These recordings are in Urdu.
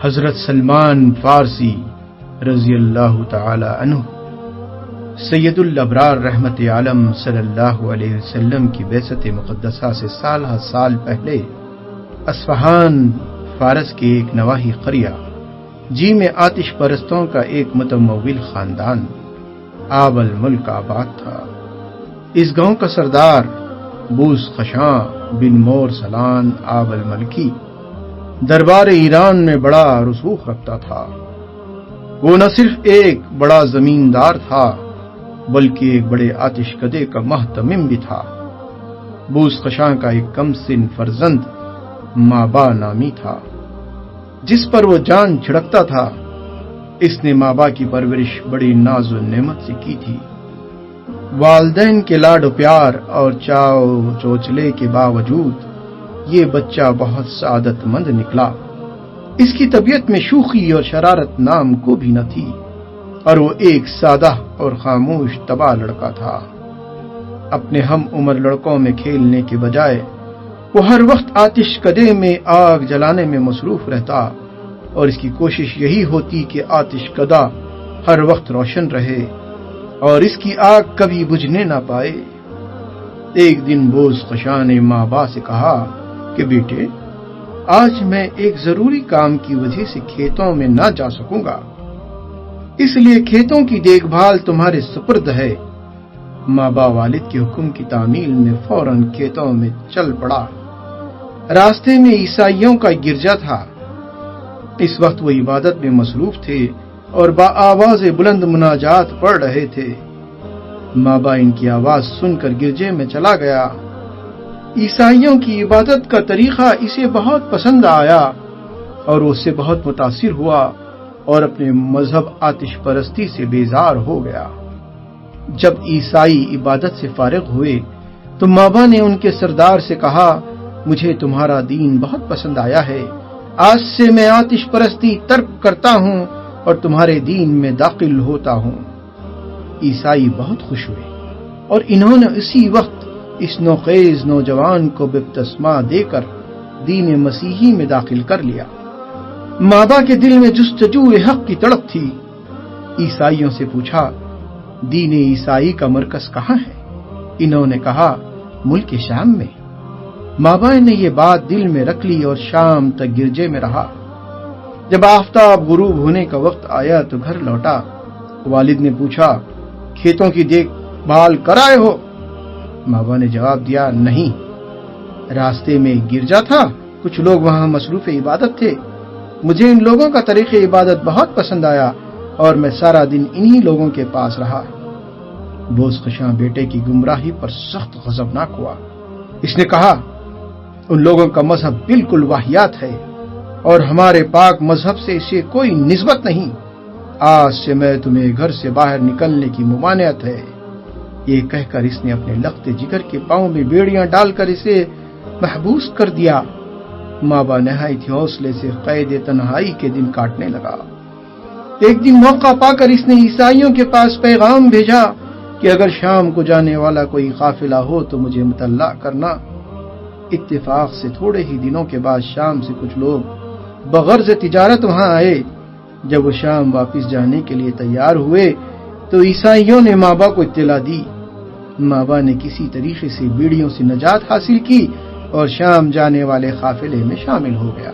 حضرت سلمان فارسی رضی اللہ تعالی عنہ سید الابرار رحمت عالم صلی اللہ علیہ وسلم کی بعثت مقدسہ سے سالہ سال پہلے اصفہان فارس کے ایک نواحی قریہ جی میں آتش پرستوں کا ایک متمول خاندان آب الملک آباد تھا۔ اس گاؤں کا سردار بوس خشاں بن مور سلان آب الملکی دربار ایران میں بڑا رسوخ رکھتا تھا۔ وہ نہ صرف ایک بڑا زمیندار تھا بلکہ ایک بڑے آتش کدے کا محتمم بھی تھا۔ بوس خشاں کا ایک کم سن فرزند مابا نامی تھا جس پر وہ جان چھڑکتا تھا۔ اس نے مابا کی پرورش بڑی ناز و نعمت سے کی تھی۔ والدین کے لاڈ و پیار اور چاو چوچلے کے باوجود یہ بچہ بہت سعادت مند نکلا۔ اس کی طبیعت میں شوخی اور شرارت نام کو بھی نہ تھی اور وہ ایک سادہ اور خاموش طبع لڑکا تھا۔ اپنے ہم عمر لڑکوں میں کھیلنے کے بجائے وہ ہر وقت آتش کدے میں آگ جلانے میں مصروف رہتا اور اس کی کوشش یہی ہوتی کہ آتش کدا ہر وقت روشن رہے اور اس کی آگ کبھی بجھنے نہ پائے۔ ایک دن بوس خشاں نے مابا سے کہا کہ بیٹے آج میں ایک ضروری کام کی وجہ سے کھیتوں میں نہ جا سکوں گا، اس لیے کھیتوں کی دیکھ بھال تمہارے سپرد ہے۔ مابا والد کے حکم کی تعمیل میں فوراً کھیتوں میں چل پڑا۔ راستے میں عیسائیوں کا گرجا تھا۔ اس وقت وہ عبادت میں مصروف تھے اور بآواز بلند مناجات پڑھ رہے تھے۔ مابا ان کی آواز سن کر گرجے میں چلا گیا۔ عیسائیوں کی عبادت کا طریقہ اسے بہت پسند آیا اور وہ اس سے بہت متاثر ہوا اور اپنے مذہب آتش پرستی سے بیزار ہو گیا۔ جب عیسائی عبادت سے فارغ ہوئے تو مابا نے ان کے سردار سے کہا مجھے تمہارا دین بہت پسند آیا ہے، آج سے میں آتش پرستی ترک کرتا ہوں اور تمہارے دین میں داخل ہوتا ہوں۔ عیسائی بہت خوش ہوئے اور انہوں نے اسی وقت اس نوخیز نوجوان کو بپتسمہ دے کر دین مسیحی میں داخل کر لیا۔ مابا کے دل میں جستجو حق کی تڑپ تھی۔ عیسائیوں سے پوچھا دین عیسائی کا مرکز کہاں ہے؟ انہوں نے کہا ملک شام میں۔ مابا نے یہ بات دل میں رکھ لی اور شام تک گرجے میں رہا۔ جب آفتاب غروب ہونے کا وقت آیا تو گھر لوٹا۔ والد نے پوچھا کھیتوں کی دیکھ بھال کرائے ہو؟ مابا نے جواب دیا نہیں، راستے میں گرجا تھا، کچھ لوگ وہاں مصروف عبادت تھے، مجھے ان لوگوں کا طریق عبادت بہت پسند آیا اور میں سارا دن انہی لوگوں کے پاس رہا۔ بوس خشاں بیٹے کی گمراہی پر سخت غضبناک ہوا۔ اس نے کہا ان لوگوں کا مذہب بالکل واہیات ہے اور ہمارے پاک مذہب سے اسے کوئی نسبت نہیں، آج سے میں تمہیں گھر سے باہر نکلنے کی ممانعت ہے۔ یہ کہہ کر اس نے اپنے لخت جگر کے پاؤں میں بیڑیاں ڈال کر اسے محبوس کر دیا۔ مابا نہایت حوصلے سے قید تنہائی کے دن کاٹنے لگا۔ ایک دن موقع پا کر اس نے عیسائیوں کے پاس پیغام بھیجا کہ اگر شام کو جانے والا کوئی قافلہ ہو تو مجھے مطلع کرنا۔ اتفاق سے تھوڑے ہی دنوں کے بعد شام سے کچھ لوگ بغرض تجارت وہاں آئے۔ جب وہ شام واپس جانے کے لیے تیار ہوئے تو عیسائیوں نے مابا کو اطلاع دی۔ مابا نے کسی طریقے سے بیڑیوں سے نجات حاصل کی اور شام جانے والے قافلے میں شامل ہو گیا۔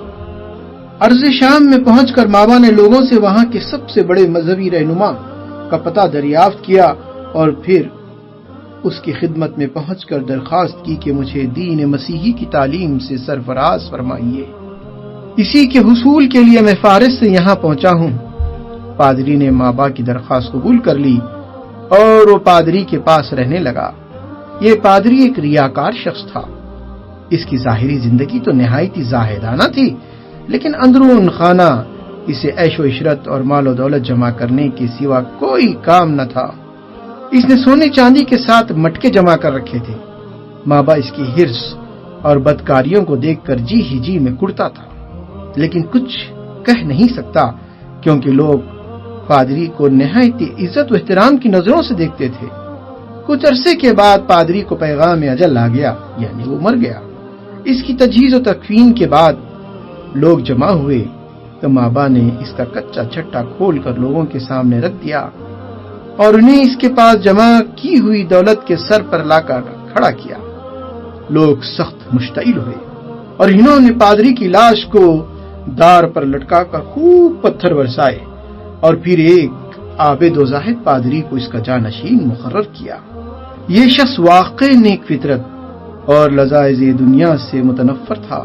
ارض شام میں پہنچ کر مابا نے لوگوں سے وہاں کے سب سے بڑے مذہبی رہنما کا پتہ دریافت کیا اور پھر اس کی خدمت میں پہنچ کر درخواست کی کہ مجھے دین مسیحی کی تعلیم سے سرفراز فرمائیے، اسی کے حصول کے لیے میں فارس سے یہاں پہنچا ہوں۔ پادری نے مابا کی درخواست قبول کر لی اور وہ پادری کے پاس رہنے لگا۔ یہ پادری ایک ریاکار شخص تھا۔ اس کی ظاہری زندگی تو نہایت ہی زاہدانہ تھی، لیکن اندرون خانہ اسے عیش و عشرت اور مال و دولت جمع کرنے کے سوا کوئی کام نہ تھا۔ اس نے سونے چاندی کے ساتھ مٹکے جمع کر رکھے تھے۔ مابا اس کی حرص اور بدکاریوں کو دیکھ کر جی میں کڑتا تھا، لیکن کچھ کہہ نہیں سکتا کیونکہ لوگ پادری کو نہایت عزت و احترام کی نظروں سے دیکھتے تھے۔ کچھ عرصے کے بعد پادری کو پیغام اجل آ گیا، یعنی وہ مر گیا۔ اس کی تجہیز و تکفین کے بعد لوگ جمع ہوئے تو مابا نے اس کا کچا چھٹا کھول کر لوگوں کے سامنے رکھ دیا اور انہیں اس کے پاس جمع کی ہوئی دولت کے سر پر لا کر کھڑا کیا۔ لوگ سخت مشتعل ہوئے اور انہوں نے پادری کی لاش کو دار پر لٹکا کر خوب پتھر برسائے اور پھر ایک عابد و زاہد پادری کو اس کا جانشین مقرر کیا۔ یہ شخص واقع نیک فطرت اور لذائذ دنیا سے متنفر تھا۔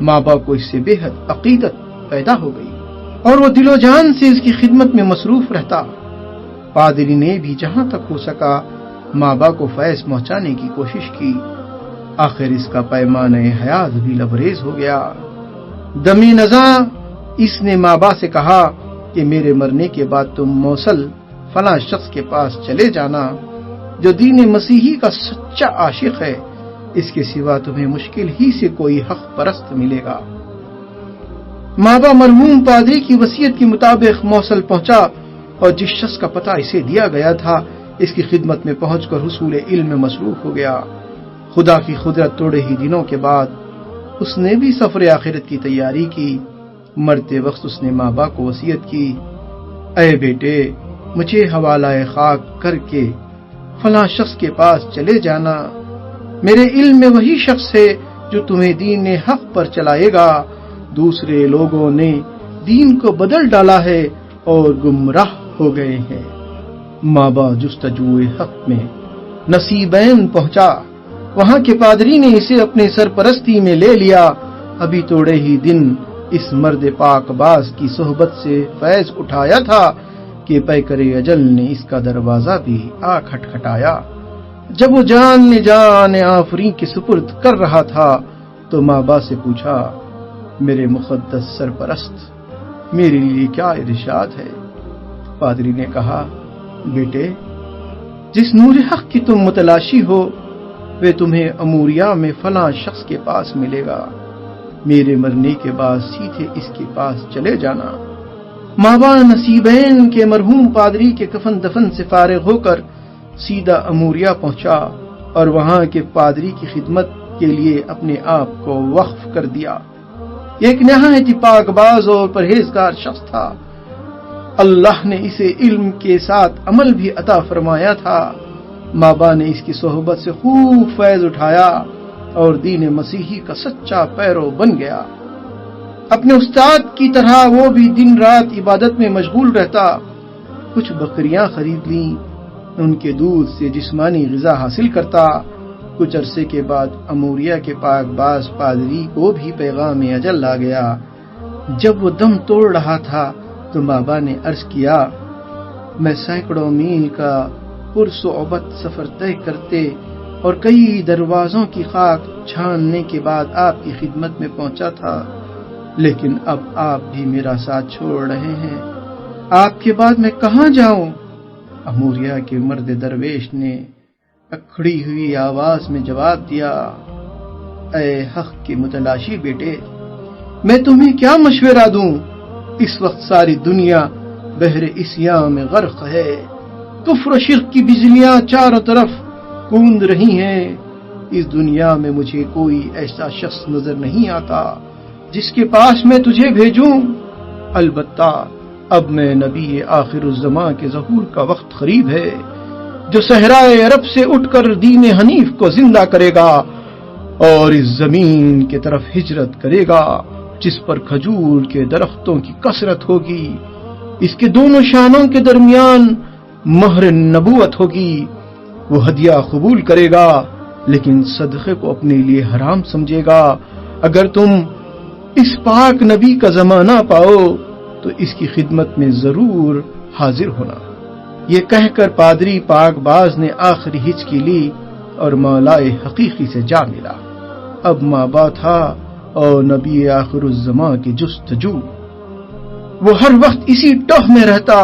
ماں باپ کو اس سے بے حد عقیدت پیدا ہو گئی اور وہ دل و جان سے اس کی خدمت میں مصروف رہتا۔ پادری نے بھی جہاں تک ہو سکا ماں باپ کو فیض پہنچانے کی کوشش کی۔ آخر اس کا پیمانہ حیات بھی لبریز ہو گیا۔ دم نزاع اس نے ماں باپ سے کہا کہ میرے مرنے کے بعد تم موصل فلاں شخص کے پاس چلے جانا جو دین مسیحی کا سچا عاشق ہے، اس کے سوا تمہیں مشکل ہی سے کوئی حق پرست ملے گا۔ ماں باپ مرحوم پادری کی وصیت کے مطابق موصل پہنچا اور جس شخص کا پتہ اسے دیا گیا تھا اس کی خدمت میں پہنچ کر حصول علم میں مصروف ہو گیا۔ خدا کی قدرت تھوڑے ہی دنوں کے بعد اس نے بھی سفر آخرت کی تیاری کی۔ مرتے وقت اس نے ماں باپ کو وصیت کی، اے بیٹے، مجھے حوالہ خاک کر کے فلاں شخص کے پاس چلے جانا۔ میرے علم میں وہی شخص ہے جو تمہیں دین حق پر چلائے گا۔ دوسرے لوگوں نے دین کو بدل ڈالا ہے اور گمراہ ہو گئے ہیں۔ ماں باپ جستجو حق میں نصیبین پہنچا۔ وہاں کے پادری نے اسے اپنے سرپرستی میں لے لیا۔ ابھی تھوڑے ہی دن اس مرد پاک باز کی صحبت سے فیض اٹھایا تھا کہ پیکر اجل نے اس کا دروازہ بھی آ کھٹکھٹایا۔ جب وہ جان آفرین کے سپرد کر رہا تھا تو ماں باپ سے پوچھا، میرے مقدس سرپرست، میرے لیے کیا ارشاد ہے؟ پادری نے کہا، بیٹے، جس نور حق کی تم متلاشی ہو وہ تمہیں اموریا میں فلاں شخص کے پاس ملے گا۔ میرے مرنے کے بعد سیدھے اس کے پاس چلے جانا۔ ماں باپ نصیبین کے مرحوم پادری کے کفن دفن سے فارغ ہو کر سیدھا اموریا پہنچا اور وہاں کے پادری کی خدمت کے لیے اپنے آپ کو وقف کر دیا۔ ایک نہایت پاک باز اور پرہیزگار شخص تھا۔ اللہ نے اسے علم کے ساتھ عمل بھی عطا فرمایا تھا۔ ماں باپ نے اس کی صحبت سے خوب فیض اٹھایا اور دین مسیحی کا سچا پیرو بن گیا۔ اپنے استاد کی طرح وہ بھی دن رات عبادت میں مشغول رہتا۔ کچھ بکریاں خرید لیں، ان کے دودھ سے جسمانی غذا حاصل کرتا۔ کچھ عرصے کے بعد اموریا کے پاک باز پادری کو بھی پیغام اجل آ گیا۔ جب وہ دم توڑ رہا تھا تو ماں باپ نے عرض کیا، میں سینکڑوں میل کا پرصعوبت سفر طے کرتے اور کئی دروازوں کی خاک چھاننے کے بعد آپ کی خدمت میں پہنچا تھا، لیکن اب آپ بھی میرا ساتھ چھوڑ رہے ہیں۔ آپ کے بعد میں کہاں جاؤں؟ اموریا کے مرد درویش نے اکھڑی ہوئی آواز میں جواب دیا، اے حق کے متلاشی بیٹے، میں تمہیں کیا مشورہ دوں؟ اس وقت ساری دنیا بحر عصیاں میں غرق ہے۔ کفر و شرک کی بجلیاں چاروں طرف گونج رہی ہیں۔ اس دنیا میں مجھے کوئی ایسا شخص نظر نہیں آتا جس کے پاس میں تجھے بھیجوں۔ البتہ اب میں نبی آخر الزمان کے ظہور کا وقت قریب ہے، جو صحرائے عرب سے اٹھ کر دین حنیف کو زندہ کرے گا اور اس زمین کی طرف ہجرت کرے گا جس پر کھجور کے درختوں کی کثرت ہوگی۔ اس کے دونوں شانوں کے درمیان مہر نبوت ہوگی۔ وہ ہدیہ قبول کرے گا لیکن صدقے کو اپنے لیے حرام سمجھے گا۔ اگر تم اس پاک نبی کا زمانہ پاؤ تو اس کی خدمت میں ضرور حاضر ہونا۔ یہ کہہ کر پادری پاک باز نے آخری ہچکی لی اور مولا حقیقی سے جا ملا۔ اب ماں باپ تھا اور نبی آخر الزمان کی جستجو۔ وہ ہر وقت اسی ٹوہ میں رہتا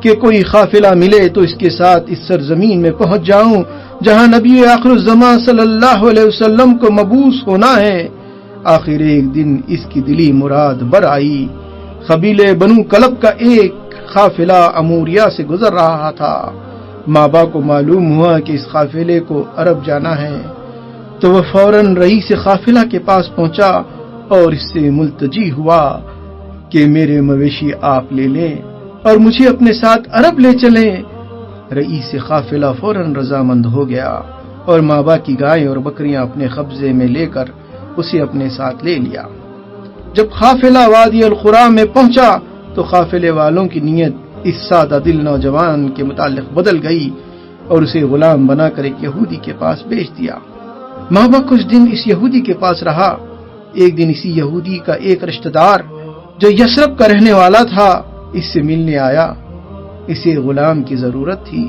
کہ کوئی قافلہ ملے تو اس کے ساتھ اس سرزمین میں پہنچ جاؤں جہاں نبی آخر الزمان صلی اللہ علیہ وسلم کو مبعوث ہونا ہے۔ آخر ایک دن اس کی دلی مراد بر آئی۔ قبیلے بنو کلب کا ایک قافلہ اموریا سے گزر رہا تھا۔ ماں باپ کو معلوم ہوا کہ اس قافلے کو عرب جانا ہے تو وہ فوراً رئیس قافلہ کے پاس پہنچا اور اس سے ملتجی ہوا کہ میرے مویشی آپ لے لیں اور مجھے اپنے ساتھ عرب لے چلیں۔ رئیس قافلہ فوراً رضامند ہو گیا اور مابا کی گائیں اور بکریاں اپنے قبضے میں لے کر اسے اپنے ساتھ لے لیا۔ جب قافلہ وادی القرا میں پہنچا تو قافلے والوں کی نیت اس سادہ دل نوجوان کے متعلق بدل گئی اور اسے غلام بنا کر ایک یہودی کے پاس بیچ دیا۔ مابا کچھ دن اس یہودی کے پاس رہا۔ ایک دن اسی یہودی کا ایک رشتہ دار جو یثرب کا رہنے والا تھا اس سے ملنے آیا۔ اسے غلام کی ضرورت تھی۔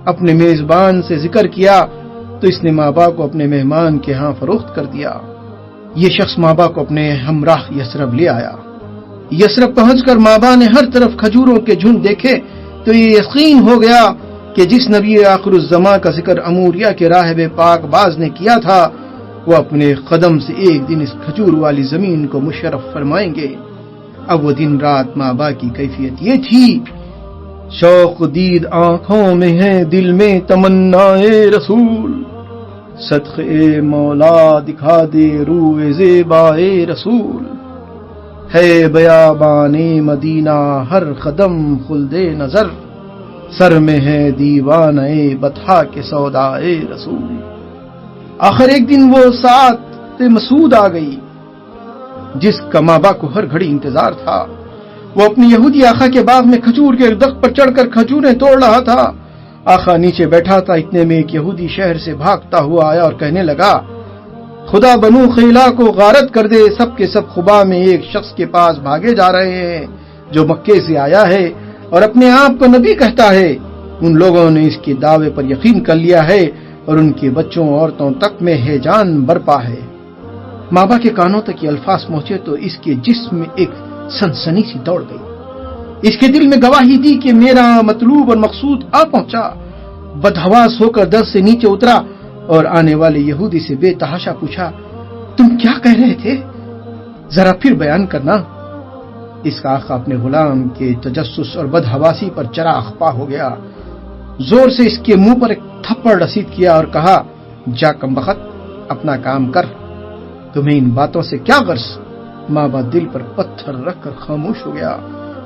اپنے میزبان سے ذکر کیا تو اس نے مابا کو اپنے مہمان کے ہاں فروخت کر دیا۔ یہ شخص مابا کو اپنے ہمراہ یثرب لے آیا۔ یثرب پہنچ کر مابا نے ہر طرف کھجوروں کے جھنڈ دیکھے تو یہ یقین ہو گیا کہ جس نبی آخر الزماں کا ذکر اموریا کے راہب پاک باز نے کیا تھا وہ اپنے قدم سے ایک دن اس کھجور والی زمین کو مشرف فرمائیں گے۔ اب وہ دن رات مابا کی کیفیت یہ تھی، شوق دید آنکھوں میں ہے دل میں تمنائے رسول، صدقے مولا دکھا دے روئے زیبائے رسول، ہے بیابان مدینہ ہر قدم خلد نظر، سر میں ہے دیوانہ بطحا کے سودائے رسول۔ آخر ایک دن وہ ساعت مسعود آ گئی جس کا مابا کو ہر گھڑی انتظار تھا۔ وہ اپنی یہودی آقا کے باغ میں کھجور کے درخت پر چڑھ کر کھجوریں توڑ رہا تھا۔ آقا نیچے بیٹھا تھا، اتنے میں ایک یہودی شہر سے بھاگتا ہوا آیا اور کہنے لگا، خدا بنو خیلا کو غارت کر دے، سب کے سب خبا میں ایک شخص کے پاس بھاگے جا رہے ہیں جو مکے سے آیا ہے اور اپنے آپ کو نبی کہتا ہے۔ ان لوگوں نے اس کے دعوے پر یقین کر لیا ہے اور ان کے بچوں عورتوں تک میں ہیجان برپا ہے۔ مابا کے کانوں تک یہ الفاظ پہنچے تو اس کے جسم میں ایک سنسنی سی دوڑ گئی۔ اس کے دل میں گواہی دی کہ میرا مطلوب اور مقصود آ پہنچا۔ بدحواس ہو کر در سے نیچے اترا اور آنے والے یہودی سے بے تحاشا پوچھا، تم کیا کہہ رہے تھے؟ ذرا پھر بیان کرنا۔ اس کا آقا اپنے غلام کے تجسس اور بدحواسی پر چراغ پا ہو گیا۔ زور سے اس کے منہ پر ایک تھپڑ رسید کیا اور کہا، جا کمبخت، اپنا کام کر، تمہیں ان باتوں سے کیا غرض؟ مابا دل پر پتھر رکھ کر خاموش ہو گیا،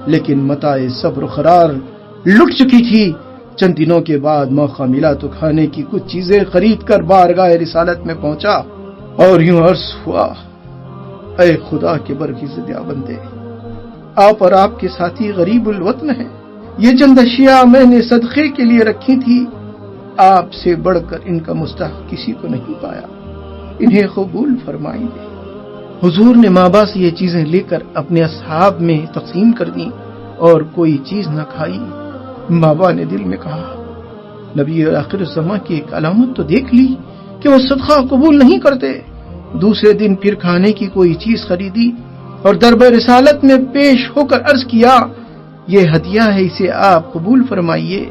لیکن متاع صبر و قرار لٹ چکی تھی۔ چند دنوں کے بعد موقع ملا تو کھانے کی کچھ چیزیں خرید کر بارگاہ رسالت میں پہنچا اور یوں عرض ہوا، اے خدا کے برگزیدہ بندے، آپ اور آپ کے ساتھی غریب الوطن ہیں۔ یہ چند اشیاء میں نے صدقے کے لیے رکھی تھی، آپ سے بڑھ کر ان کا مستحق کسی کو نہیں پایا، انہیں قبول فرمائیے۔ حضور نے مابا سے یہ چیزیں لے کر اپنے اصحاب میں تقسیم کر دیں اور کوئی چیز نہ کھائی۔ مابا نے دل میں کہا، نبی آخر الزماں کی ایک علامت تو دیکھ لی کہ وہ صدقہ قبول نہیں کرتے۔ دوسرے دن پھر کھانے کی کوئی چیز خریدی اور دربار رسالت میں پیش ہو کر عرض کیا، یہ ہدیہ ہے، اسے آپ قبول فرمائیے۔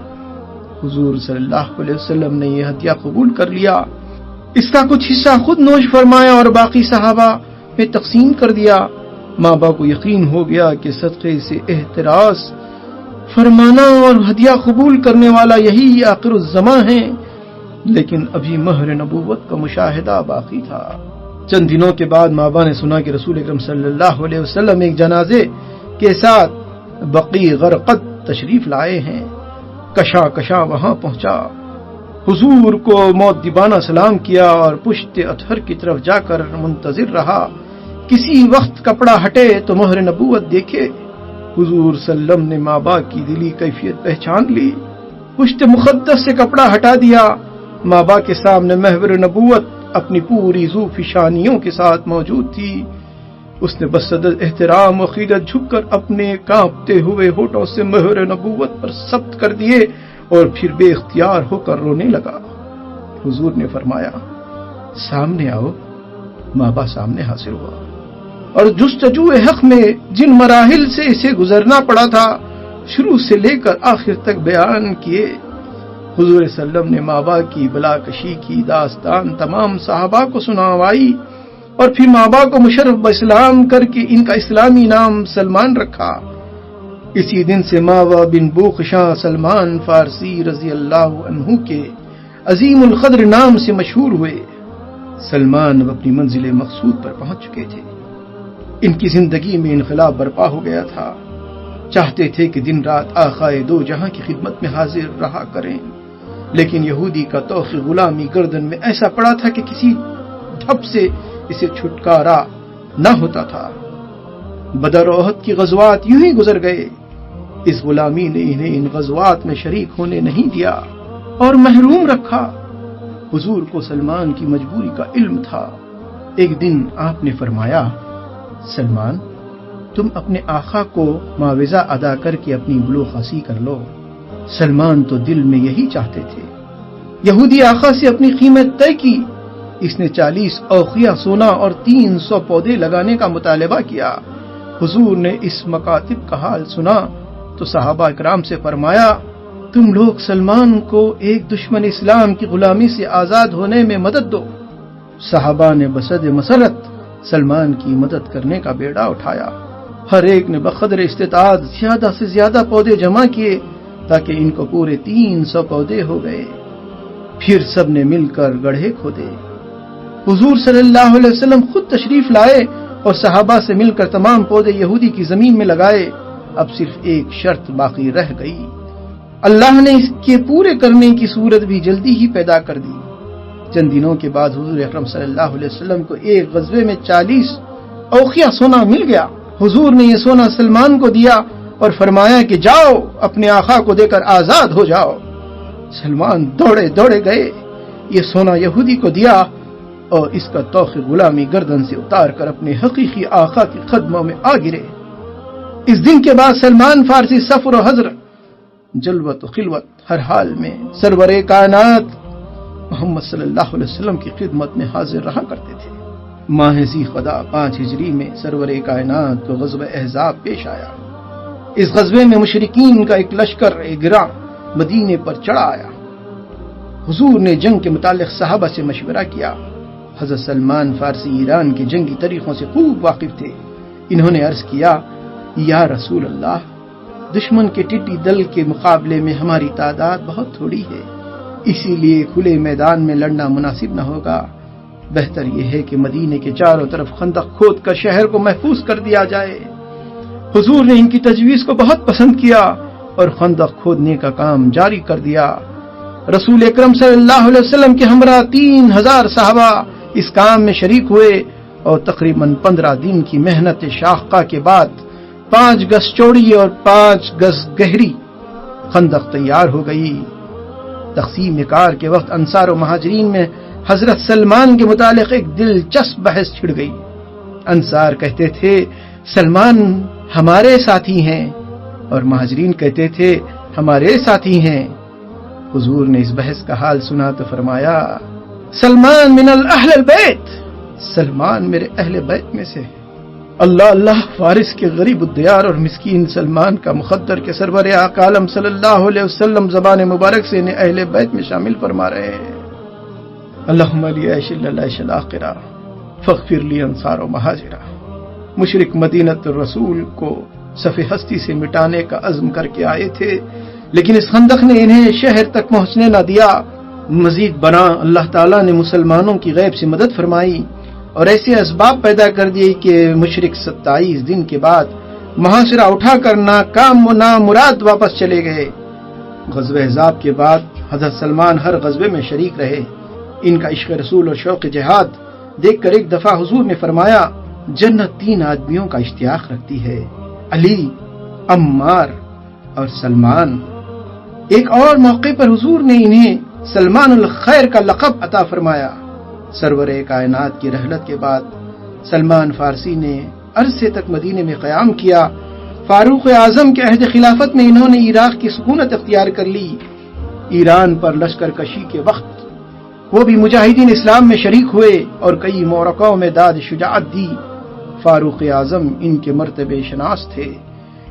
حضور صلی اللہ علیہ وسلم نے یہ ہدیہ قبول کر لیا، اس کا کچھ حصہ خود نوش فرمایا اور باقی صحابہ میں تقسیم کر دیا۔ مابا کو یقین ہو گیا کہ صدقے سے احتراز فرمانا اور ہدیہ قبول کرنے والا یہی آخر الزماں ہے، لیکن ابھی مہر نبوت کا مشاہدہ باقی تھا۔ چند دنوں کے بعد مابا نے سنا کہ رسول اکرم صلی اللہ علیہ وسلم ایک جنازے کے ساتھ بقیع غرقد تشریف لائے ہیں۔ کشا وہاں پہنچا، حضور کو مؤدبانہ سلام کیا اور پشت اطہر کی طرف جا کر منتظر رہا کسی وقت کپڑا ہٹے تو مہر نبوت دیکھے۔ حضور صلی اللہ علیہ وسلم نے مابا کی دلی کیفیت پہچان لی، پشت مقدس سے کپڑا ہٹا دیا۔ مابا کے سامنے مہر نبوت اپنی پوری ذوفشانیوں کے ساتھ موجود تھی۔ اس نے بصدد احترام و عقیدت جھک کر اپنے کانپتے ہوئے ہونٹوں سے مہر نبوت پر ثبت کر دیے اور پھر بے اختیار ہو کر رونے لگا۔ حضور نے فرمایا، سامنے آؤ۔ مابا سامنے حاضر ہوا اور جستجو حق میں جن مراحل سے اسے گزرنا پڑا تھا شروع سے لے کر آخر تک بیان کیے۔ حضور صلی اللہ علیہ وسلم نے مابا کی بلاکشی کی داستان تمام صحابہ کو سناوائی اور پھر مابا کو مشرف باسلام کر کے ان کا اسلامی نام سلمان رکھا۔ اسی دن سے مابا بن بوخشاں سلمان فارسی رضی اللہ عنہ کے عظیم القدر نام سے مشہور ہوئے۔ سلمان اب اپنی منزل مقصود پر پہنچ چکے تھے۔ ان کی زندگی میں انقلاب برپا ہو گیا تھا، چاہتے تھے کہ دن رات آقائے دو جہاں کی خدمت میں حاضر رہا کریں، لیکن یہودی کا طوق غلامی گردن میں ایسا پڑا تھا کہ کسی ڈھب سے اسے چھٹکارا نہ ہوتا تھا۔ بدر و احد کی غزوات یوں ہی گزر گئے، اس غلامی نے انہیں ان غزوات میں شریک ہونے نہیں دیا اور محروم رکھا۔ حضور کو سلمان کی مجبوری کا علم تھا۔ ایک دن آپ نے فرمایا، سلمان تم اپنے آقا کو معاوضہ ادا کر کے اپنی بلوغ حاصل کر لو۔ سلمان تو دل میں یہی چاہتے تھے۔ یہودی آقا سے اپنی قیمت طے کی۔ اس نے 40 اوقیہ سونا اور 300 پودے لگانے کا مطالبہ کیا۔ حضور نے اس مکاتب کا حال سنا تو صحابہ اکرام سے فرمایا، تم لوگ سلمان کو ایک دشمن اسلام کی غلامی سے آزاد ہونے میں مدد دو۔ صحابہ نے بصد مسرت سلمان کی مدد کرنے کا بیڑا اٹھایا۔ ہر ایک نے بقدر استطاعت زیادہ سے زیادہ پودے جمع کیے تاکہ ان کو پورے 300 پودے ہو گئے۔ پھر سب نے مل کر گڑھے کھودے۔ حضور صلی اللہ علیہ وسلم خود تشریف لائے اور صحابہ سے مل کر تمام پودے یہودی کی زمین میں لگائے۔ اب صرف ایک شرط باقی رہ گئی۔ اللہ نے اس کے پورے کرنے کی صورت بھی جلدی ہی پیدا کر دی۔ چند دنوں کے بعد حضور اکرم صلی اللہ علیہ وسلم کو ایک غزوے میں 40 اوقیہ سونا مل گیا۔ حضور نے یہ سونا سلمان کو دیا اور فرمایا کہ جاؤ اپنے آقا کو دے کر آزاد ہو جاؤ۔ سلمان دوڑے دوڑے گئے، یہ سونا یہودی کو دیا اور اس کا طوق غلامی گردن سے اتار کر اپنے حقیقی آقا کے قدموں میں آ گرے۔ اس دن کے بعد سلمان فارسی سفر و حضر، جلوت و خلوت ہر حال میں سرور کائنات محمد صلی اللہ علیہ وسلم کی خدمت میں حاضر رہا کرتے تھے۔ ماہ ذی قعدہ 5 ہجری میں سرور کائنات کو غزوہ احزاب پیش آیا۔ اس غزوے میں مشرکین کا ایک لشکر گراں مدینے پر چڑھا آیا۔ حضور نے جنگ کے متعلق صحابہ سے مشورہ کیا۔ حضرت سلمان فارسی ایران کے جنگی طریقوں سے خوب واقف تھے۔ انہوں نے عرض کیا، یا رسول اللہ، دشمن کے ٹڈی دل کے مقابلے میں ہماری تعداد بہت تھوڑی ہے، اسی لیے کھلے میدان میں لڑنا مناسب نہ ہوگا۔ بہتر یہ ہے کہ مدینے کے چاروں طرف خندق کھود کر شہر کو محفوظ کر دیا جائے۔ حضور نے ان کی تجویز کو بہت پسند کیا اور خندق کھودنے کا کام جاری کر دیا۔ رسول اکرم صلی اللہ علیہ وسلم کے ہمراہ 3000 صحابہ اس کام میں شریک ہوئے اور تقریباً 15 دن کی محنت شاقہ کے بعد 5 گز چوڑی اور 5 گز گہری خندق تیار ہو گئی۔ تقسیم کار کے وقت انصار و مہاجرین میں حضرت سلمان کے متعلق ایک دلچسپ بحث چھڑ گئی۔ انصار کہتے تھے سلمان ہمارے ساتھی ہیں اور مہاجرین کہتے تھے ہمارے ساتھی ہیں۔ حضور نے اس بحث کا حال سنا تو فرمایا، سلمان من اہل البیت، سلمان میرے اہل بیت میں سے۔ اللہ اللہ، فارس کے غریب الدیار اور مسکین سلمان کا مقدر کے سرور آقا عالم صلی اللہ علیہ وسلم زبان مبارک سے انہیں اہل بیت میں شامل فرما رہے ہیں۔ اللہم لی عیش اللہ عیش الآخرہ فاغفر لی انصار و مہاجرہ۔ مشرک مدینۃ الرسول کو صف ہستی سے مٹانے کا عزم کر کے آئے تھے، لیکن اس خندق نے انہیں شہر تک پہنچنے نہ دیا۔ مزید برآں اللہ تعالیٰ نے مسلمانوں کی غیب سے مدد فرمائی اور ایسے اسباب پیدا کر دیے کہ مشرک 27 دن کے بعد محاصرہ اٹھا کر ناکام و نامراد واپس چلے گئے۔ غزوہ احزاب کے بعد حضرت سلمان ہر غزوے میں شریک رہے۔ ان کا عشق رسول اور شوق جہاد دیکھ کر ایک دفعہ حضور نے فرمایا، جنت 3 آدمیوں کا اشتیاق رکھتی ہے، علی، عمار اور سلمان۔ ایک اور موقع پر حضور نے انہیں سلمان الخیر کا لقب عطا فرمایا۔ سرور کائنات کی رحلت کے بعد سلمان فارسی نے عرصے تک مدینے میں قیام کیا۔ فاروق اعظم کے عہد خلافت میں انہوں نے عراق کی سکونت اختیار کر لی۔ ایران پر لشکر کشی کے وقت وہ بھی مجاہدین اسلام میں شریک ہوئے اور کئی معرکوں میں داد شجاعت دی۔ فاروق اعظم ان کے مرتبے شناس تھے۔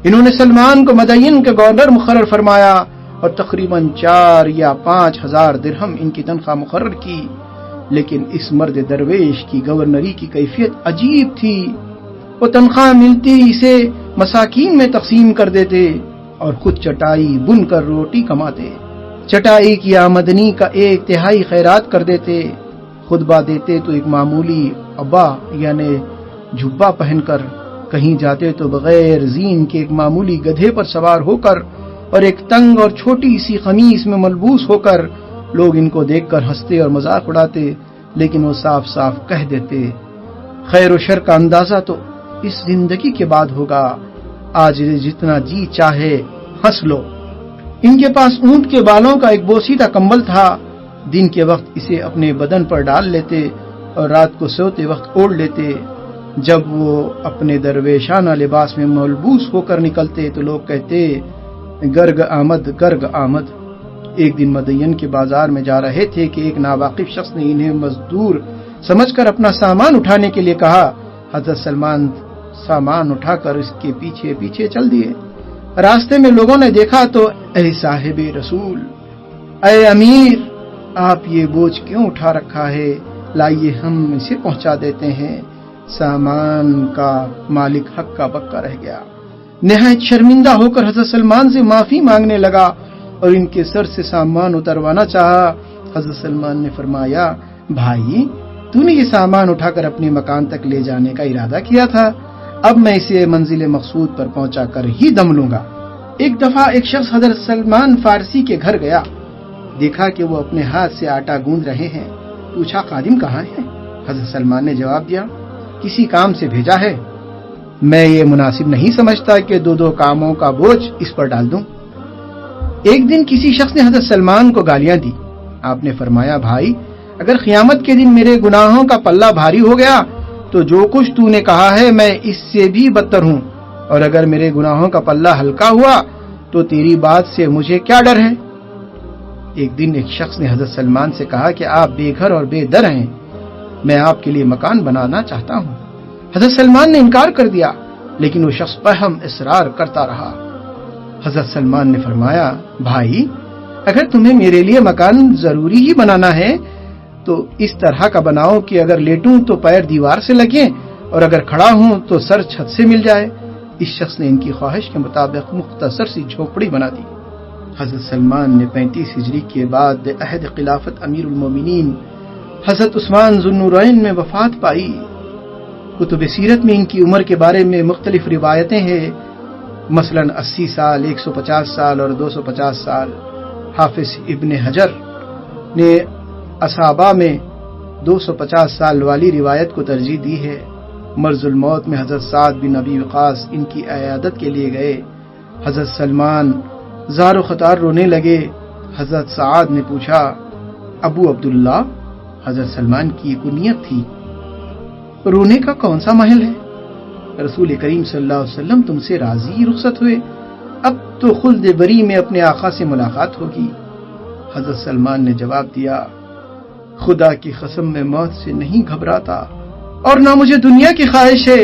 انہوں نے سلمان کو مدین کا گورنر مقرر فرمایا اور تقریباً 4 یا 5 ہزار درہم ان کی تنخواہ مقرر کی۔ لیکن اس مرد درویش کی گورنری کی کیفیت عجیب تھی۔ وہ تنخواہ ملتی اسے مساکین میں تقسیم کر دیتے اور خود چٹائی بن کر روٹی کماتے۔ چٹائی کی آمدنی کا 1/3 خیرات کر دیتے۔ خطبہ دیتے تو ایک معمولی عبا یعنی جھبا پہن کر، کہیں جاتے تو بغیر زین کے ایک معمولی گدھے پر سوار ہو کر اور ایک تنگ اور چھوٹی سی قمیص میں ملبوس ہو کر لوگ ان کو دیکھ کر ہنستے اور مذاق اڑاتے، لیکن وہ صاف صاف کہہ دیتے خیر و شر کا اندازہ تو اس زندگی کے بعد ہوگا، آج جتنا جی چاہے ہنس لو۔ ان کے پاس اونٹ کے بالوں کا ایک بوسیدہ کمبل تھا، دن کے وقت اسے اپنے بدن پر ڈال لیتے اور رات کو سوتے وقت اوڑھ لیتے۔ جب وہ اپنے درویشانہ لباس میں ملبوس ہو کر نکلتے تو لوگ کہتے گرگ آمد گرگ آمد۔ ایک دن مدین کے بازار میں جا رہے تھے کہ ایک ناواقف شخص نے انہیں مزدور سمجھ کر اپنا سامان اٹھانے کے لیے کہا۔ حضرت سلمان سامان اٹھا کر اس کے پیچھے پیچھے چل دیے۔ راستے میں لوگوں نے دیکھا تو اے صاحب رسول، اے امیر، آپ یہ بوجھ کیوں اٹھا رکھا ہے؟ لائیے ہم اسے پہنچا دیتے ہیں۔ سامان کا مالک ہکا بکا رہ گیا، نہایت شرمندہ ہو کر حضرت سلمان سے معافی مانگنے لگا اور ان کے سر سے سامان اتروانا چاہا۔ حضرت سلمان نے فرمایا بھائی، تو نے یہ سامان اٹھا کر اپنے مکان تک لے جانے کا ارادہ کیا تھا، اب میں اسے منزل مقصود پر پہنچا کر ہی دم لوں گا۔ ایک دفعہ ایک شخص حضرت سلمان فارسی کے گھر گیا، دیکھا کہ وہ اپنے ہاتھ سے آٹا گوندھ رہے ہیں، پوچھا خادم کہاں ہے؟ حضرت سلمان نے جواب دیا کسی کام سے بھیجا ہے، میں یہ مناسب نہیں سمجھتا کہ دو کاموں کا بوجھ اس پر ڈال دوں۔ ایک دن کسی شخص نے حضرت سلمان کو گالیاں دی، آپ نے فرمایا بھائی، اگر قیامت کے دن میرے گناہوں کا پلہ بھاری ہو گیا تو جو کچھ تو نے کہا ہے میں اس سے بھی بدتر ہوں، اور اگر میرے گناہوں کا پلہ ہلکا ہوا تو تیری بات سے مجھے کیا ڈر ہے؟ ایک دن ایک شخص نے حضرت سلمان سے کہا کہ آپ بے گھر اور بے در ہیں، میں آپ کے لیے مکان بنانا چاہتا ہوں۔ حضرت سلمان نے انکار کر دیا، لیکن وہ شخص پہم اصرار کرتا رہا۔ حضرت سلمان نے فرمایا بھائی، اگر تمہیں میرے لیے مکان ضروری ہی بنانا ہے تو اس طرح کا بناؤ کہ اگر لیٹوں تو پیر دیوار سے لگیں اور اگر کھڑا ہوں تو سر چھت سے مل جائے۔ اس شخص نے ان کی خواہش کے مطابق مختصر سی جھوپڑی بنا دی۔ حضرت سلمان نے 35 ہجری کے بعد عہد خلافت امیر المومنین حضرت عثمان ذو النورین میں وفات پائی۔ کتب سیرت میں ان کی عمر کے بارے میں مختلف روایتیں ہیں، مثلا 80 سال، 150 سال اور 250 سال۔ حافظ ابن حجر نے اصحابہ میں 250 سال والی روایت کو ترجیح دی ہے۔ مرض الموت میں حضرت سعد بن ابی وقاص ان کی عیادت کے لیے گئے۔ حضرت سلمان زار و خطار رونے لگے۔ حضرت سعد نے پوچھا ابو عبداللہ؟ حضرت سلمان کی کنیت تھی۔ رونے کا کون سا محل ہے؟ رسول کریم صلی اللہ علیہ وسلم تم سے راضی رخصت ہوئے، اب تو خلد بری میں اپنے آقا سے ملاقات ہوگی۔ حضرت سلمان نے جواب دیا خدا کی قسم میں موت سے نہیں گھبراتا اور نہ مجھے دنیا کی خواہش ہے،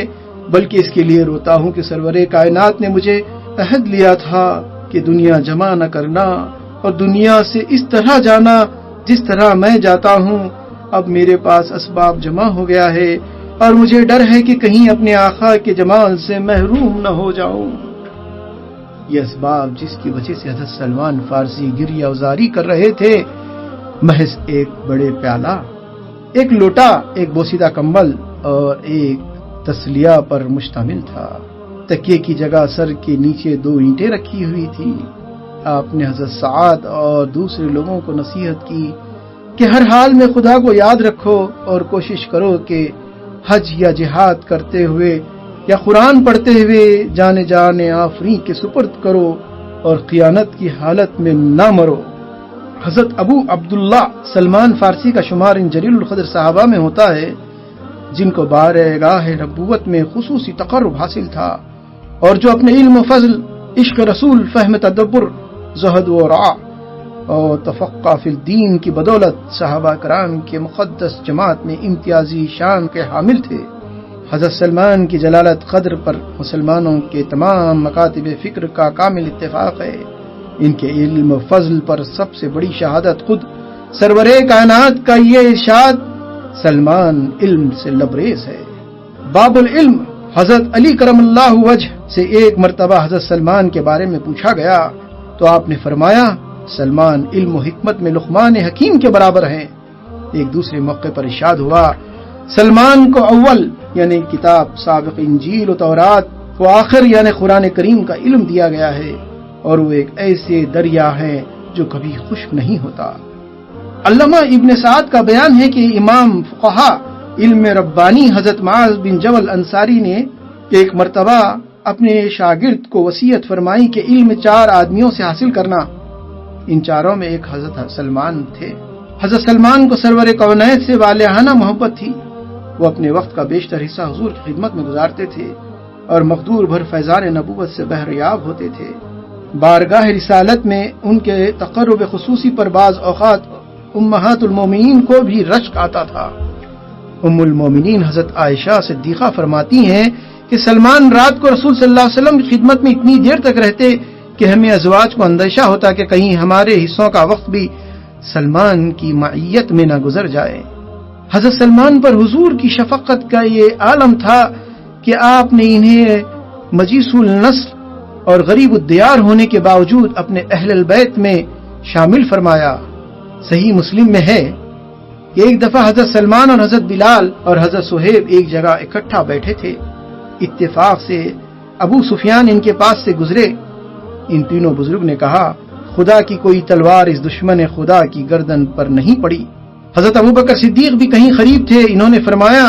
بلکہ اس کے لیے روتا ہوں کہ سرور کائنات نے مجھے عہد لیا تھا کہ دنیا جمع نہ کرنا اور دنیا سے اس طرح جانا جس طرح میں جاتا ہوں۔ اب میرے پاس اسباب جمع ہو گیا ہے اور مجھے ڈر ہے کہ کہیں اپنے آقا کے جمال سے محروم نہ ہو جاؤں۔ یہ اسباب جس کی وجہ سے حضرت سلمان فارسی گریہ وزاری کر رہے تھے محض ایک بڑے پیالہ، ایک لوٹا، ایک بوسیدہ کمبل اور ایک تسلیہ پر مشتمل تھا۔ تکیے کی جگہ سر کے نیچے 2 اینٹیں رکھی ہوئی تھی۔ آپ نے حضرت سعد اور دوسرے لوگوں کو نصیحت کی کہ ہر حال میں خدا کو یاد رکھو اور کوشش کرو کہ حج یا جہاد کرتے ہوئے یا قرآن پڑھتے ہوئے جانے جانے آفرین کے سپرد کرو اور خیانت کی حالت میں نہ مرو۔ حضرت ابو عبداللہ سلمان فارسی کا شمار ان جلیل القدر صحابہ میں ہوتا ہے جن کو بارگاہ نبوت میں خصوصی تقرب حاصل تھا اور جو اپنے علم و فضل، عشق رسول، فہم تدبر، زہد و ورع اور تفقہ فی الدین کی بدولت صحابہ کرام کے مقدس جماعت میں امتیازی شان کے حامل تھے۔ حضرت سلمان کی جلالت قدر پر مسلمانوں کے تمام مکاتب فکر کا کامل اتفاق ہے۔ ان کے علم و فضل پر سب سے بڑی شہادت خود سرور کائنات کا یہ ارشاد سلمان علم سے لبریز ہے۔ باب العلم حضرت علی کرم اللہ وجہ سے ایک مرتبہ حضرت سلمان کے بارے میں پوچھا گیا تو آپ نے فرمایا سلمان علم و حکمت میں لقمان حکیم کے برابر ہیں۔ ایک دوسرے موقع پر ارشاد ہوا سلمان کو اول یعنی کتاب سابق انجیل و تورات و آخر یعنی قرآن کریم کا علم دیا گیا ہے، اور وہ ایک ایسے دریا ہے جو کبھی خشک نہیں ہوتا۔ علامہ ابن سعد کا بیان ہے کہ امام فقہا علم ربانی حضرت معاذ بن جبل انصاری نے ایک مرتبہ اپنے شاگرد کو وصیت فرمائی کہ علم 4 آدمیوں سے حاصل کرنا۔ ان چاروں میں ایک حضرت سلمان تھے۔ حضرت سلمان کو سرور کونین سے والہانہ محبت تھی۔ وہ اپنے وقت کا بیشتر حصہ حضور کی خدمت میں گزارتے تھے اور مقدور بھر فیضان نبوت سے بہریاب ہوتے تھے۔ بارگاہ رسالت میں ان کے تقرب خصوصی پر بعض اوقات امہات المومنین کو بھی رشک آتا تھا۔ ام المومنین حضرت عائشہ صدیقہ فرماتی ہیں کہ سلمان رات کو رسول صلی اللہ علیہ وسلم کی خدمت میں اتنی دیر تک رہتے کہ ہمیں ازواج کو اندیشہ ہوتا کہ کہیں ہمارے حصوں کا وقت بھی سلمان کی معیت میں نہ گزر جائے۔ حضرت سلمان پر حضور کی شفقت کا یہ عالم تھا کہ آپ نے انہیں مجیس النسل اور غریب الدیار ہونے کے باوجود اپنے اہل البیت میں شامل فرمایا۔ صحیح مسلم میں ہے کہ ایک دفعہ حضرت سلمان اور حضرت بلال اور حضرت صہیب ایک جگہ اکٹھا بیٹھے تھے۔ اتفاق سے ابو سفیان ان کے پاس سے گزرے۔ ان تینوں بزرگ نے کہا، خدا کی کوئی تلوار اس دشمن خدا کی گردن پر نہیں پڑی۔ حضرت ابوبکر صدیق بھی کہیں قریب تھے۔ انہوں نے فرمایا،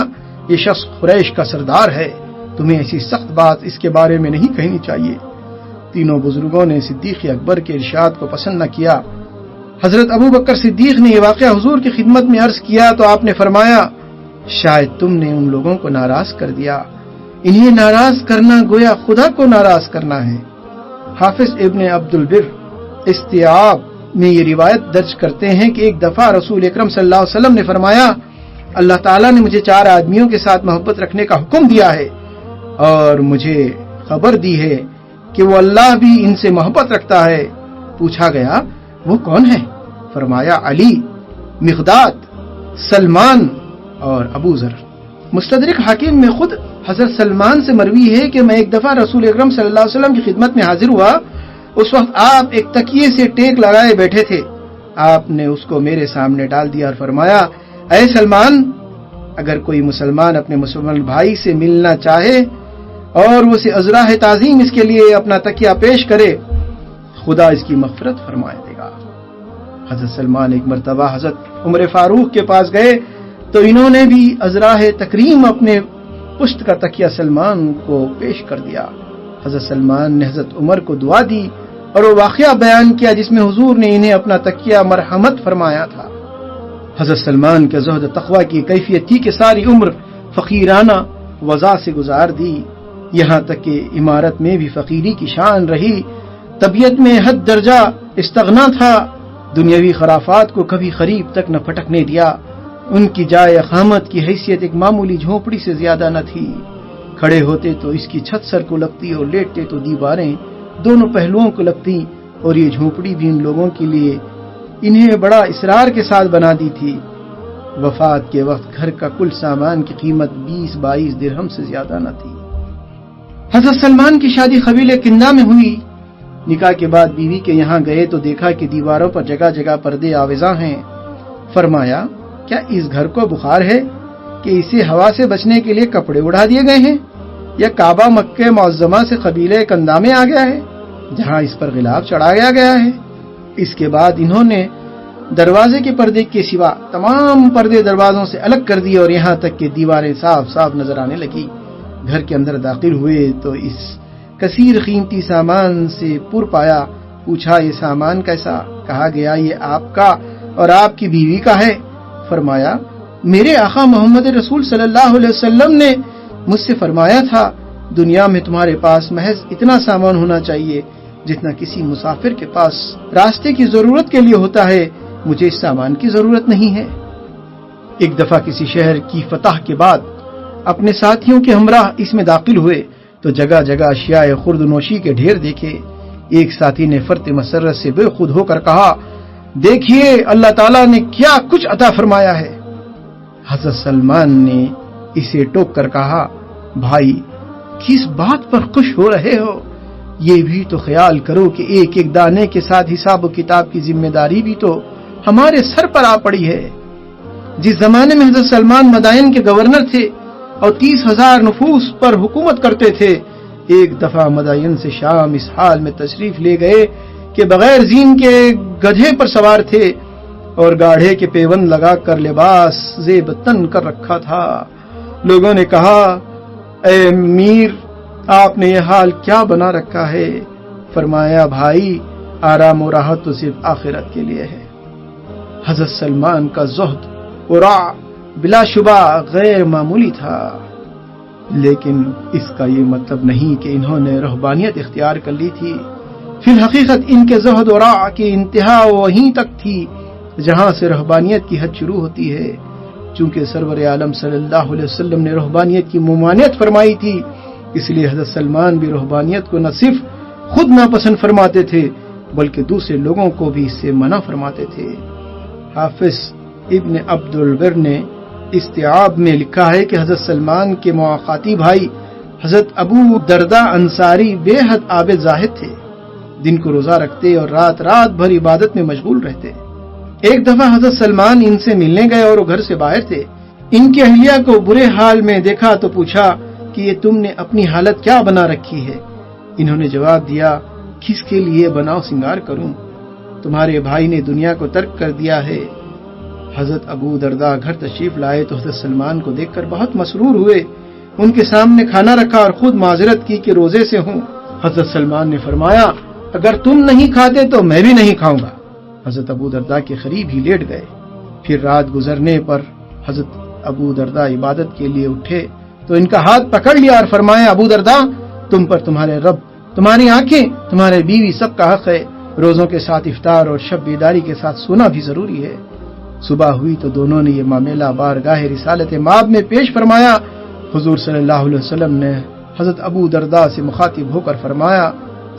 یہ شخص قریش کا سردار ہے، تمہیں ایسی سخت بات اس کے بارے میں نہیں کہنی چاہیے۔ تینوں بزرگوں نے صدیق اکبر کے ارشاد کو پسند نہ کیا۔ حضرت ابوبکر صدیق نے یہ واقعہ حضور کی خدمت میں عرض کیا تو آپ نے فرمایا، شاید تم نے ان لوگوں کو ناراض کر دیا۔ انہیں ناراض کرنا گویا خدا کو ناراض کرنا ہے۔ حافظ ابن عبد البر استیاب میں یہ روایت درج کرتے ہیں کہ ایک دفعہ رسول اکرم صلی اللہ علیہ وسلم نے فرمایا، اللہ تعالیٰ نے مجھے 4 آدمیوں کے ساتھ محبت رکھنے کا حکم دیا ہے اور مجھے خبر دی ہے کہ وہ اللہ بھی ان سے محبت رکھتا ہے۔ پوچھا گیا، وہ کون ہے؟ فرمایا، علی، مقداد، سلمان اور ابو ذر۔ مستدرک حاکم میں خود حضرت سلمان سے مروی ہے کہ میں ایک دفعہ رسول اکرم صلی اللہ علیہ وسلم کی خدمت میں حاضر ہوا۔ اس وقت آپ ایک تکیے سے ٹیک لگائے بیٹھے تھے۔ آپ نے اس کو میرے سامنے ڈال دیا اور فرمایا، اے سلمان، اگر کوئی مسلمان اپنے مسلمان بھائی سے ملنا چاہے اور وہ اسے عذراہ تعظیم اس کے لیے اپنا تکیہ پیش کرے، خدا اس کی مغفرت فرمائے دے گا۔ حضرت سلمان ایک مرتبہ حضرت عمر فاروق کے پاس گئے تو انہوں نے بھی عذراہ تکریم اپنے پشت کا تکیہ سلمان کو پیش کر دیا۔ حضرت سلمان نے حضرت عمر کو دعا دی اور وہ واقعہ بیان کیا جس میں حضور نے انہیں اپنا تکیہ مرحمت فرمایا تھا۔ حضرت سلمان کے زہد و تقوی کی کیفیت تھی کہ ساری عمر فقیرانہ وضع سے گزار دی، یہاں تک کہ عمارت میں بھی فقیری کی شان رہی۔ طبیعت میں حد درجہ استغنا تھا، دنیاوی خرافات کو کبھی قریب تک نہ پھٹکنے دیا۔ ان کی جائے اقامت کی حیثیت ایک معمولی جھونپڑی سے زیادہ نہ تھی۔ کھڑے ہوتے تو اس کی چھت سر کو لگتی اور لیٹتے تو دیواریں دونوں پہلوؤں کو لگتی، اور یہ جھونپڑی بھی ان لوگوں کے لیے انہیں بڑا اصرار کے ساتھ بنا دی تھی۔ وفات کے وقت گھر کا کل سامان کی قیمت 20-22 درہم سے زیادہ نہ تھی۔ حضرت سلمان کی شادی قبیلے کندا میں ہوئی۔ نکاح کے بعد بیوی کے یہاں گئے تو دیکھا کہ دیواروں پر جگہ جگہ پردے آویزاں ہیں۔ فرمایا، کیا اس گھر کو بخار ہے کہ اسے ہوا سے بچنے کے لیے کپڑے اڑا دیے گئے ہیں، یا کعبہ مکہ معظمہ سے قبیلے کندا میں آ گیا ہے جہاں اس پر غلاف چڑھایا گیا ہے؟ اس کے بعد انہوں نے دروازے کے پردے کے سوا تمام پردے دروازوں سے الگ کر دیے اور یہاں تک کہ دیواریں صاف صاف نظر آنے لگی۔ گھر کے اندر داخل ہوئے تو اس کثیر قیمتی سامان سے پر پایا۔ پوچھا، یہ سامان کیسا؟ کہا گیا، یہ آپ کا اور آپ کی بیوی کا ہے۔ فرمایا، میرے آقا محمد رسول صلی اللہ علیہ وسلم نے مجھ سے فرمایا تھا، دنیا میں تمہارے پاس محض اتنا سامان ہونا چاہیے جتنا کسی مسافر کے پاس راستے کی ضرورت کے لیے ہوتا ہے، مجھے اس سامان کی ضرورت نہیں ہے۔ ایک دفعہ کسی شہر کی فتح کے بعد اپنے ساتھیوں کے ہمراہ اس میں داخل ہوئے تو جگہ جگہ اشیاء خرد نوشی کے ڈھیر دیکھے۔ ایک ساتھی نے فرط مسرت سے بے خود ہو کر کہا، دیکھیے اللہ تعالیٰ نے کیا کچھ عطا فرمایا ہے۔ حضرت سلمان نے اسے ٹوک کر کہا، بھائی کس بات پر خوش ہو رہے ہو؟ یہ بھی تو خیال کرو کہ ایک ایک دانے کے ساتھ حساب و کتاب کی ذمہ داری بھی تو ہمارے سر پر آ پڑی ہے۔ جس زمانے میں حضرت سلمان مدائن کے گورنر تھے اور 30,000 نفوس پر حکومت کرتے تھے، ایک دفعہ مدائن سے شام اس حال میں تشریف لے گئے کہ بغیر زین کے گدھے پر سوار تھے اور گاڑھے کے پیوند لگا کر لباس زیب تن کر رکھا تھا۔ لوگوں نے کہا، اے امیر، آپ نے یہ حال کیا بنا رکھا ہے؟ فرمایا، بھائی، آرام و راحت تو صرف آخرت کے لیے ہے۔ حضرت سلمان کا زہد ورع بلا شبہ غیر معمولی تھا، لیکن اس کا یہ مطلب نہیں کہ انہوں نے رہبانیت اختیار کر لی تھی۔ فی الحقیقت ان کے زہد ورع کی انتہا وہیں تک تھی جہاں سے رہبانیت کی حد شروع ہوتی ہے۔ چونکہ سرور عالم صلی اللہ علیہ وسلم نے رہبانیت کی ممانعت فرمائی تھی، اس لیے حضرت سلمان بھی رہبانیت کو نہ صرف خود ناپسند فرماتے تھے بلکہ دوسرے لوگوں کو بھی اس سے منع فرماتے تھے۔ حافظ ابن عبد البر نے استیعاب میں لکھا ہے کہ حضرت سلمان کے مواقاتی بھائی حضرت ابو درداء انصاری بے حد عابد زاہد تھے، دن کو روزہ رکھتے اور رات رات بھر عبادت میں مشغول رہتے۔ ایک دفعہ حضرت سلمان ان سے ملنے گئے اور وہ گھر سے باہر تھے۔ ان کی اہلیہ کو برے حال میں دیکھا تو پوچھا کہ یہ تم نے اپنی حالت کیا بنا رکھی ہے؟ انہوں نے جواب دیا، کس کے لیے بناؤ سنگار کروں؟ تمہارے بھائی نے دنیا کو ترک کر دیا ہے۔ حضرت ابو درداء گھر تشریف لائے تو حضرت سلمان کو دیکھ کر بہت مسرور ہوئے، ان کے سامنے کھانا رکھا اور خود معذرت کی کہ روزے سے ہوں۔ حضرت سلمان نے فرمایا، اگر تم نہیں کھاتے تو میں بھی نہیں کھاؤں گا۔ حضرت ابو درداء کے قریب ہی لیٹ گئے۔ پھر رات گزرنے پر حضرت ابو درداء عبادت کے لیے اٹھے تو ان کا ہاتھ پکڑ لیا اور فرمایا، ابو درداء، تم پر تمہارے رب، تمہاری آنکھیں، تمہارے بیوی سب کا حق ہے۔ روزوں کے ساتھ افطار اور شب بیداری کے ساتھ سونا بھی ضروری ہے۔ صبح ہوئی تو دونوں نے یہ معاملہ بارگاہ رسالت مآب میں پیش فرمایا۔ حضور صلی اللہ علیہ وسلم نے حضرت ابو درداء سے مخاطب ہو کر فرمایا،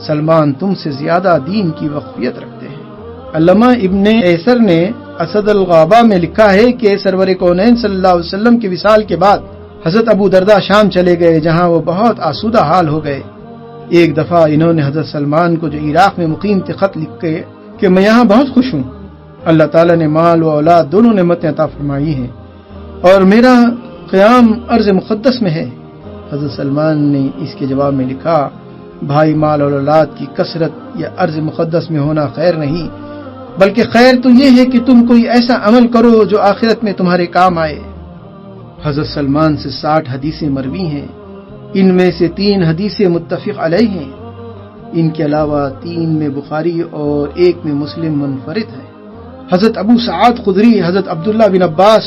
سلمان تم سے زیادہ دین کی وقفیت رکھتے ہیں۔ علامہ ابن ایسر نے اسد الغابہ میں لکھا ہے کہ سرور کونین صلی اللہ علیہ وسلم کے وصال کے بعد حضرت ابو درداء شام چلے گئے، جہاں وہ بہت آسودہ حال ہو گئے۔ ایک دفعہ انہوں نے حضرت سلمان کو جو عراق میں مقیم تھے خط لکھے کہ میں یہاں بہت خوش ہوں، اللہ تعالیٰ نے مال و اولاد دونوں نعمتیں عطا فرمائی ہیں اور میرا قیام ارض مقدس میں ہے۔ حضرت سلمان نے اس کے جواب میں لکھا، بھائی، مال اور اولاد کی کثرت یا ارض مقدس میں ہونا خیر نہیں، بلکہ خیر تو یہ ہے کہ تم کوئی ایسا عمل کرو جو آخرت میں تمہارے کام آئے۔ حضرت سلمان سے 60 حدیثیں مروی ہیں، ان میں سے 3 حدیثیں متفق علیہ ہیں، ان کے علاوہ 3 میں بخاری اور 1 میں مسلم منفرد ہے۔ حضرت ابو سعید خدری، حضرت عبداللہ بن عباس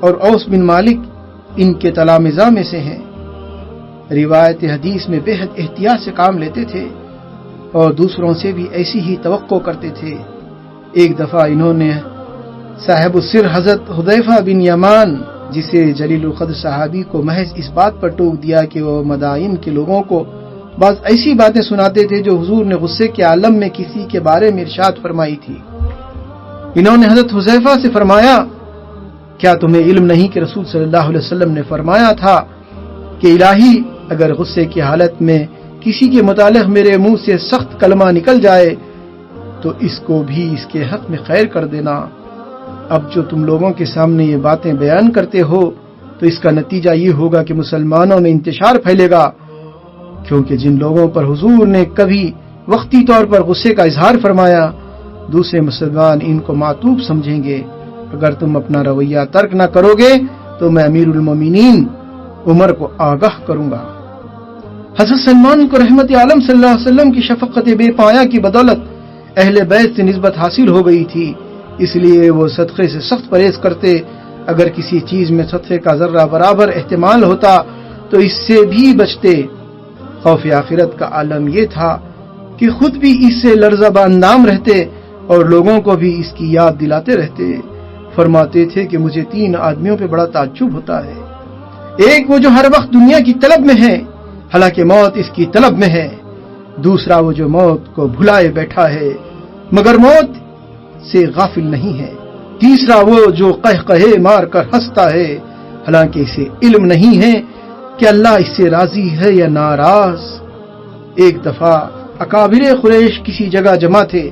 اور اوس بن مالک ان کے تلامذہ میں سے ہیں۔ روایت حدیث میں بے حد احتیاط سے کام لیتے تھے اور دوسروں سے بھی ایسی ہی توقع کرتے تھے۔ ایک دفعہ انہوں نے صاحب السر حضرت حذیفہ بن یمان، جسے جلیل القدر صحابی کو محض اس بات پر ٹوک دیا کہ وہ مدائن کے لوگوں کو بعض ایسی باتیں سناتے تھے جو حضور نے غصے کے عالم میں کسی کے بارے میں ارشاد فرمائی تھی۔ انہوں نے حضرت حذیفہ سے فرمایا، کیا تمہیں علم نہیں کہ رسول صلی اللہ علیہ وسلم نے فرمایا تھا کہ الہی، اگر غصے کی حالت میں کسی کے متعلق میرے منہ سے سخت کلمہ نکل جائے تو اس کو بھی اس کے حق میں خیر کر دینا۔ اب جو تم لوگوں کے سامنے یہ باتیں بیان کرتے ہو تو اس کا نتیجہ یہ ہوگا کہ مسلمانوں میں انتشار پھیلے گا، کیونکہ جن لوگوں پر حضور نے کبھی وقتی طور پر غصے کا اظہار فرمایا، دوسرے مسلمان ان کو معتوب سمجھیں گے۔ اگر تم اپنا رویہ ترک نہ کرو گے تو میں امیر المومنین عمر کو آگاہ کروں گا۔ حضرت سلمان کو رحمت عالم صلی اللہ علیہ وسلم کی شفقت بے پایا کی بدولت اہل بیت سے نسبت حاصل ہو گئی تھی، اس لیے وہ صدقے سے سخت پرہیز کرتے۔ اگر کسی چیز میں صدقے کا ذرہ برابر احتمال ہوتا تو اس سے بھی بچتے۔ خوف آخرت کا عالم یہ تھا کہ خود بھی اس سے لرزہ باندام رہتے اور لوگوں کو بھی اس کی یاد دلاتے رہتے۔ فرماتے تھے کہ مجھے 3 آدمیوں پہ بڑا تعجب ہوتا ہے، ایک وہ جو ہر وقت دنیا کی طلب میں ہے حالانکہ موت اس کی طلب میں ہے، دوسرا وہ جو موت کو بھلائے بیٹھا ہے مگر موت سے غافل نہیں ہے، تیسرا وہ جو قہقہے مار کر ہنستا ہے حالانکہ اسے علم نہیں ہے کہ اللہ اس سے راضی ہے یا ناراض۔ ایک دفعہ اکابر قریش کسی جگہ جمع تھے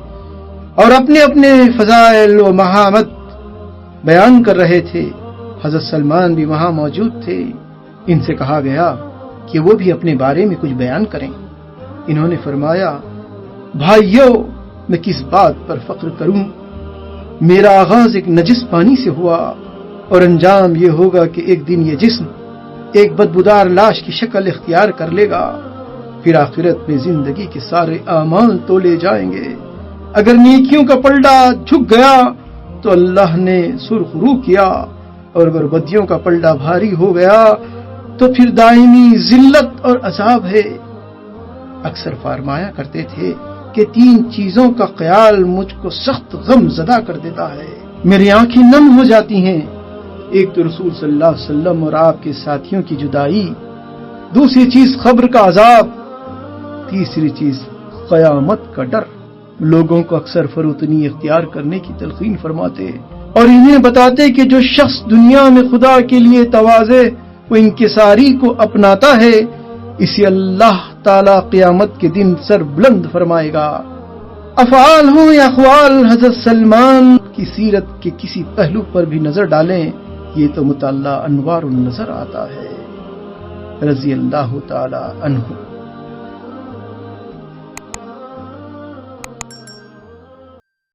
اور اپنے اپنے فضائل و محامد بیان کر رہے تھے، حضرت سلمان بھی وہاں موجود تھے۔ ان سے کہا گیا کہ وہ بھی اپنے بارے میں کچھ بیان کریں۔ انہوں نے فرمایا، بھائیو، میں کس بات پر فخر کروں؟ میرا آغاز ایک نجس پانی سے ہوا اور انجام یہ ہوگا کہ ایک دن یہ جسم ایک بدبودار لاش کی شکل اختیار کر لے گا، پھر آخرت میں زندگی کے سارے اعمال تولے جائیں گے۔ اگر نیکیوں کا پلڑا جھک گیا تو اللہ نے سرخ رو کیا، اور اگر بدیوں کا پلڑا بھاری ہو گیا تو پھر دائمی ذلت اور عذاب ہے۔ اکثر فرمایا کرتے تھے کہ 3 چیزوں کا خیال مجھ کو سخت غم زدہ کر دیتا ہے، میری آنکھیں نم ہو جاتی ہیں۔ ایک تو رسول صلی اللہ علیہ وسلم اور آپ کے ساتھیوں کی جدائی، دوسری چیز قبر کا عذاب، تیسری چیز قیامت کا ڈر۔ لوگوں کو اکثر فروتنی اختیار کرنے کی تلقین فرماتے اور انہیں بتاتے کہ جو شخص دنیا میں خدا کے لیے تواضع و انکساری کو اپناتا ہے، اسے اللہ تعالی قیامت کے دن سر بلند فرمائے گا۔ افعال ہوں یا اقوال، حضرت سلمان کی سیرت کے کسی پہلو پر بھی نظر ڈالیں، یہ تو مطالعہ انوار النظر آتا ہے، رضی اللہ تعالی عنہ۔